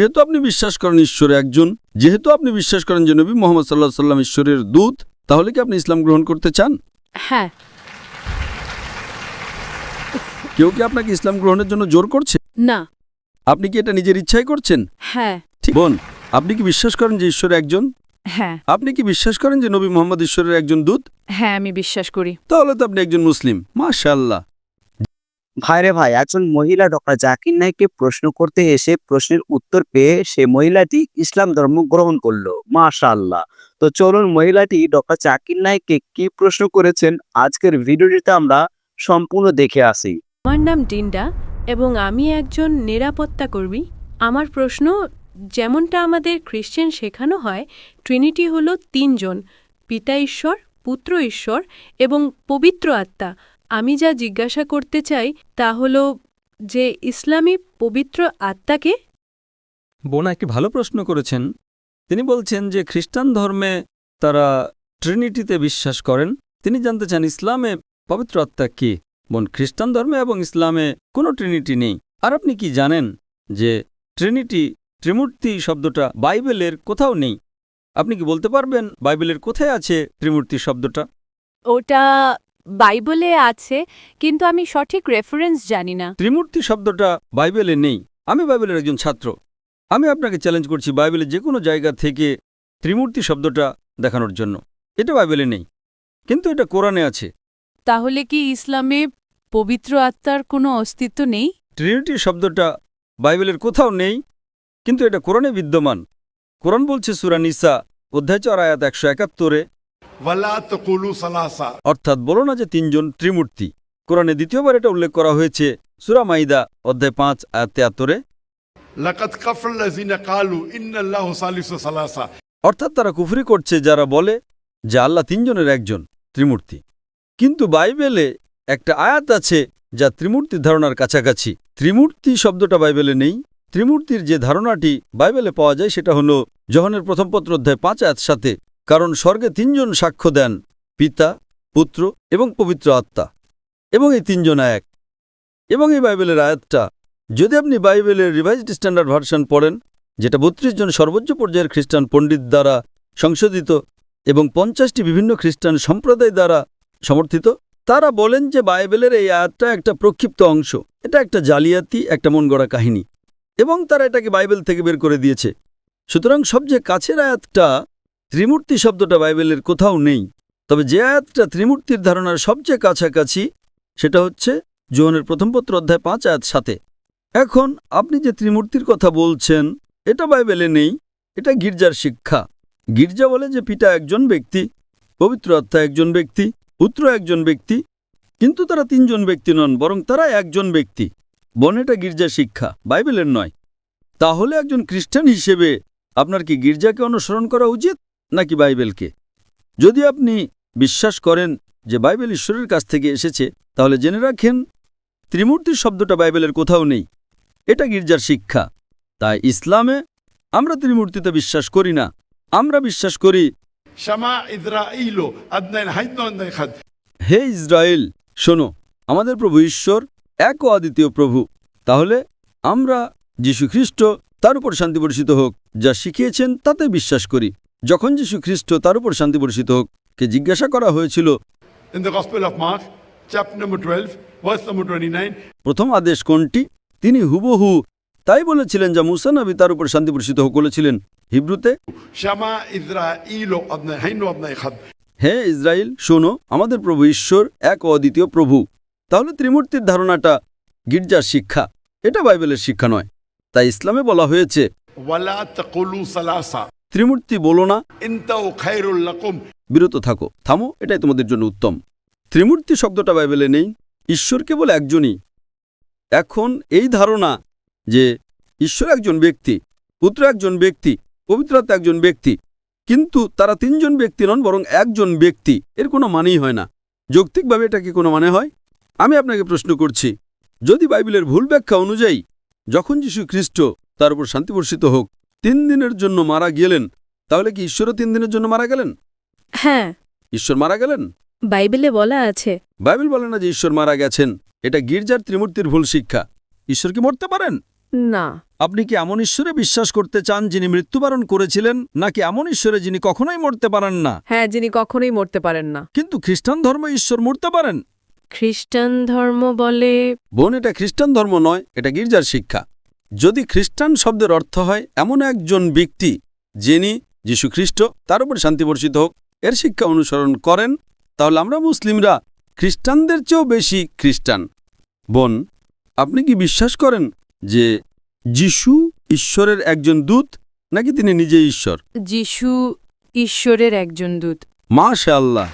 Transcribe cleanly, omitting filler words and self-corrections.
যেহেতু আপনি বিশ্বাস করেন ঈশ্বর একজন, যেহেতু আপনি বিশ্বাস করেন যে নবী মুহাম্মদ সাল্লাল্লাহু আলাইহি ওয়াসাল্লাম ঈশ্বরের দূত, তাহলে কি আপনি ইসলাম গ্রহণ করতে চান? হ্যাঁ। কেউ কি আপনাকে ইসলাম গ্রহণের জন্য জোর করছে? না। আপনি কি এটা নিজের ইচ্ছায় করছেন? হ্যাঁ। ঠিক বোন, আপনি কি বিশ্বাস করেন যে ঈশ্বর একজন? হ্যাঁ। আপনি কি বিশ্বাস করেন যে নবী মুহাম্মদ ঈশ্বরের একজন দূত? হ্যাঁ, আমি বিশ্বাস করি। তাহলে তো আপনি একজন মুসলিম। মাশাআল্লাহ। ভাইরে ভাই, একজন মহিলা ডক্টর জাকির নায়েককে প্রশ্ন করতে এসে প্রশ্নের উত্তর পেয়ে সে মহিলাটি ইসলাম ধর্ম গ্রহণ করলো। মাশাআল্লাহ। তো চলুন মহিলাটি ডক্টর জাকির নায়েককে কি প্রশ্ন করেছেন আজকের ভিডিওটিতে আমরা সম্পূর্ণ দেখে আসি। আমার নাম ডিন্ডা এবং আমি একজন নিরাপত্তা কর্মী। আমার প্রশ্ন, যেমনটা আমাদের খ্রিশ্চান শেখানো হয়, ট্রিনিটি হলো তিনজন, পিতা ঈশ্বর, পুত্র ঈশ্বর এবং পবিত্র আত্মা। আমি যা জিজ্ঞাসা করতে চাই তা হলো যে ইসলামী পবিত্র আত্মাকে। বোন একটি ভালো প্রশ্ন করেছেন। তিনি বলছেন যে খ্রিস্টান ধর্মে তারা ট্রিনিটিতে বিশ্বাস করেন। তিনি জানতে চান ইসলামে পবিত্র আত্মা কি। বোন, খ্রিস্টান ধর্মে এবং ইসলামে কোনো ট্রিনিটি নেই। আর আপনি কি জানেন যে ট্রিনিটি, ত্রিমূর্তি শব্দটা বাইবেলের কোথাও নেই? আপনি কি বলতে পারবেন বাইবেলের কোথায় আছে ত্রিমূর্তি শব্দটা? ওটা বাইবেলে আছে, কিন্তু আমি সঠিক রেফারেন্স জানি না। ত্রিমূর্তি শব্দটা বাইবেলে নেই। আমি বাইবেলের একজন ছাত্র। আমি আপনাকে চ্যালেঞ্জ করছি বাইবেলের যে কোনো জায়গা থেকে ত্রিমূর্তি শব্দটা দেখানোর জন্য। এটা বাইবেলে নেই, কিন্তু এটা কোরআনে আছে। তাহলে কি ইসলামে পবিত্র আত্মার কোনো অস্তিত্ব নেই? ট্রিনিটি শব্দটা বাইবেলের কোথাও নেই, কিন্তু এটা কোরআনে বিদ্যমান। কোরআন বলছে সূরা নিসা অধ্যায় 4 আয়াত 171-এ, ওয়ালা তাকুলু সালাসা, অর্থাৎ বলো না যে তিনজন ত্রিমূর্তি। কোরআনে দ্বিতীয়বার এটা উল্লেখ করা হয়েছে সূরা মাইদা অধ্যায় 5 আয়াত 73-এ, লাকাদ কাফারাল্লাযিনা ক্বালু ইন্নাল্লাহু সালিসু সালাসা। অর্থাৎ তারা কুফরি করছে যারা বলে যে আল্লাহ তিনজনের একজন, ত্রিমূর্তি। কিন্তু বাইবেলে একটা আয়াত আছে যা ত্রিমূর্তির ধারণার কাছাকাছি। ত্রিমূর্তি শব্দটা বাইবেলে নেই। ত্রিমূর্তির যে ধারণাটি বাইবেলে পাওয়া যায় সেটা হলো যোহানের প্রথম পত্র অধ্যায় 5 আয়াত 7-এ, কারণ স্বর্গে তিনজন সাক্ষ্য দেন, পিতা, পুত্র এবং পবিত্র আত্মা, এবং এই তিনজন এক। এবং এই বাইবেলের আয়াতটা যদি আপনি বাইবেলের রিভাইজড স্ট্যান্ডার্ড ভার্সন পড়েন, যেটা 32 জন সর্বোচ্চ পর্যায়ের খ্রিস্টান পণ্ডিত দ্বারা সংশোধিত এবং 50টি বিভিন্ন খ্রিস্টান সম্প্রদায় দ্বারা সমর্থিত, তারা বলেন যে বাইবেলের এই আয়াতটা একটা প্রক্ষিপ্ত অংশ, এটা একটা জালিয়াতি, একটা মন গড়া কাহিনী, এবং তারা এটাকে বাইবেল থেকে বের করে দিয়েছে। সুতরাং সবচেয়ে কাছের আয়াতটা, ত্রিমূর্তি শব্দটা বাইবেলের কোথাও নেই। তবে যে আয়াতটা ত্রিমূর্তির ধারণার সবচেয়ে কাছাকাছি সেটা হচ্ছে যোহানের প্রথম পত্র অধ্যায় 5 আয়াত 7-এ। এখন আপনি যে ত্রিমূর্তির কথা বলছেন এটা বাইবেলে নেই, এটা গির্জার শিক্ষা। গির্জা বলে যে পিতা একজন ব্যক্তি, পবিত্র আত্মা একজন ব্যক্তি, পুত্র একজন ব্যক্তি, কিন্তু তারা তিনজন ব্যক্তি নন, বরং তারা একজন ব্যক্তি। বোন, এটা গির্জার শিক্ষা, বাইবেলের নয়। তাহলে একজন খ্রিস্টান হিসেবে আপনার কি গির্জাকে অনুসরণ করা উচিত নাকি বাইবেলকে? যদি আপনি বিশ্বাস করেন যে বাইবেল ঈশ্বরের কাছ থেকে এসেছে, তাহলে জেনে রাখেন ত্রিমূর্তির শব্দটা বাইবেলের কোথাও নেই, এটা গির্জার শিক্ষা। তাই ইসলামে আমরা ত্রিমূর্তিতে বিশ্বাস করি না, আমরা বিশ্বাস করি শামা ইসরাঈলু আদনান হাইদনান খাদ। হে ইসরায়েল, শোনো, আমাদের প্রভু ঈশ্বর এক ও অদ্বিতীয় প্রভু। তাহলে আমরা যীশু খ্রিস্ট, তার উপর শান্তি বর্ষিত হোক, যা শিখিয়েছেন তাতে বিশ্বাস করি। যখন যীশু খ্রিস্ট, তার উপর শান্তি বর্ষিত হোক, কে জিজ্ঞাসা করা হয়েছিল In the Gospel of Mark, chapter number 12, verse number 29, প্রথম আদেশ কোনটি, তিনি হুবহু তাই বলেছিলেন যা মূসা নবী তার উপর শান্তি বর্ষিত হোক বলেছিলেন হিব্রুতে, শামা ইসরাঈলু আদনান হাইদনান খাদ। হে ইসরায়েল, শোনো, আমাদের প্রভু ঈশ্বর এক ও অদ্বিতীয় প্রভু। তাহলে ত্রিমূর্তির ধারণাটা গির্জার শিক্ষা, এটা বাইবেলের শিক্ষা নয়। তাই ইসলামে বলা হয়েছে ওয়ালা তাকুলু সালাসা, ত্রিমূর্তি বলো না, ইনতাউ খায়রুল লাকুম। বিরত থাকো, থামো, এটাই তোমাদের জন্য উত্তম। ত্রিমূর্তি শব্দটা বাইবেলে নেই, ঈশ্বর কেবল একজনই। এখন এই ধারণা যে ঈশ্বর একজন ব্যক্তি, পুত্র একজন ব্যক্তি, পবিত্র আত্মা একজন ব্যক্তি, কিন্তু তারা তিনজন ব্যক্তি নন, বরং একজন ব্যক্তি, এর কোনো মানেই হয় না। যৌক্তিকভাবে এটা কি কোনো মানে হয়? আমি আপনাকে প্রশ্ন করছি, যদি বাইবেলের ভুল ব্যাখ্যা অনুযায়ী যখন যীশু খ্রিস্ট, তার উপর শান্তি বর্ষিত হোক, 3 দিনের জন্য মারা গেলেন, তাহলে কি ঈশ্বরও 3 দিনের জন্য মারা গেলেন? হ্যাঁ, ঈশ্বর মারা গেলেন? বাইবেলে বলা আছে। বাইবেল বলে না যে ঈশ্বর মারা গেছেন। এটা গির্জার ত্রিমূর্তির ভুল শিক্ষা। ঈশ্বর কি মরতে পারেন? না। আপনি কি এমন ঈশ্বরে বিশ্বাস করতে চান যিনি মৃত্যুবরণ করেছিলেন, নাকি এমন ঈশ্বরে যিনি কখনোই মরতে পারেন না? হ্যাঁ, যিনি কখনোই মরতে পারেন না। কিন্তু খ্রিস্টান ধর্ম ঈশ্বর মরতে পারেন। খ্রিস্টান ধর্ম বলে বোন, এটা খ্রিস্টান ধর্ম নয়, এটা গির্জার শিক্ষা। যদি খ্রিস্টান শব্দের অর্থ হয় এমন একজন ব্যক্তি যিনি যীশু খ্রিস্ট, তার উপর শান্তি বর্ষিত হোক, এর শিক্ষা অনুসরণ করেন, তাহলে আমরা মুসলিমরা খ্রিস্টানদের চেয়েও বেশি খ্রিস্টান। বোন, আপনি কি বিশ্বাস করেন যে যীশু ঈশ্বরের একজন দূত, নাকি তিনি নিজেই ঈশ্বর? যিশু ঈশ্বরের একজন দূত। মাশাআল্লাহ।